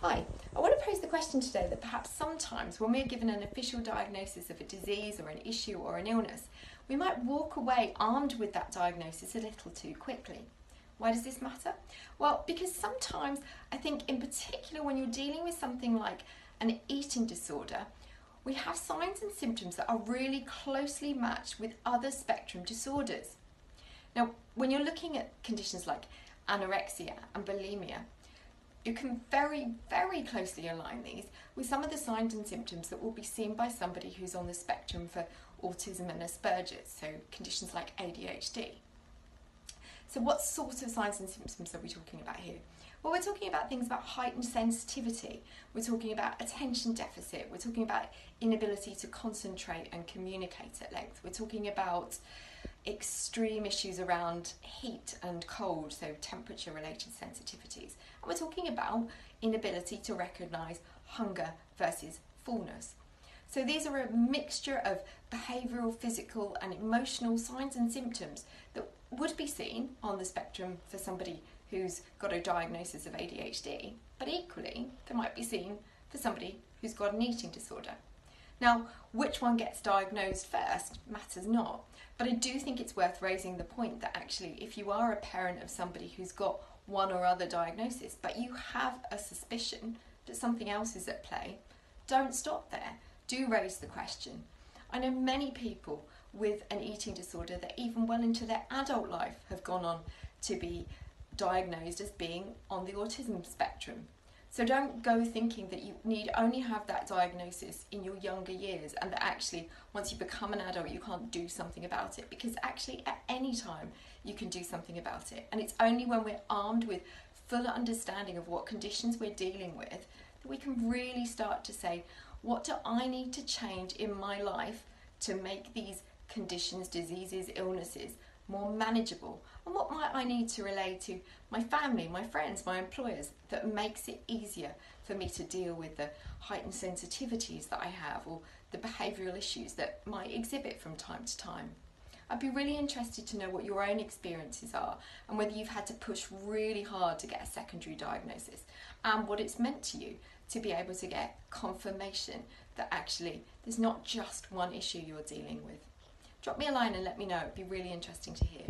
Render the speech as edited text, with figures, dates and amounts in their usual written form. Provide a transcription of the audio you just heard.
Hi, I want to pose the question today that perhaps sometimes when we're given an official diagnosis of a disease or an issue or an illness, we might walk away armed with that diagnosis a little too quickly. Why does this matter? Well, because sometimes I think in particular when you're dealing with something like an eating disorder, we have signs and symptoms that are really closely matched with other spectrum disorders. Now, when you're looking at conditions like anorexia and bulimia, you can very, very closely align these with some of the signs and symptoms that will be seen by somebody who's on the spectrum for autism and Asperger's, so conditions like ADHD. So what sort of signs and symptoms are we talking about here? Well, we're talking about things about heightened sensitivity, we're talking about attention deficit, we're talking about inability to concentrate and communicate at length, we're talking about extreme issues around heat and cold, so temperature related sensitivities, and we're talking about inability to recognise hunger versus fullness. So these are a mixture of behavioural, physical and emotional signs and symptoms that would be seen on the spectrum for somebody who's got a diagnosis of ADHD, but equally they might be seen for somebody who's got an eating disorder. Now, which one gets diagnosed first matters not, but I do think it's worth raising the point that actually if you are a parent of somebody who's got one or other diagnosis, but you have a suspicion that something else is at play, don't stop there. Do raise the question. I know many people with an eating disorder that even well into their adult life have gone on to be diagnosed as being on the autism spectrum. So don't go thinking that you need only have that diagnosis in your younger years and that actually once you become an adult you can't do something about it, because actually at any time you can do something about it, and it's only when we're armed with full understanding of what conditions we're dealing with that we can really start to say, what do I need to change in my life to make these conditions, diseases, illnesses more manageable, and what might I need to relay to my family, my friends, my employers that makes it easier for me to deal with the heightened sensitivities that I have or the behavioural issues that might exhibit from time to time. I'd be really interested to know what your own experiences are and whether you've had to push really hard to get a secondary diagnosis and what it's meant to you to be able to get confirmation that actually there's not just one issue you're dealing with. Drop me a line and let me know, it'd be really interesting to hear.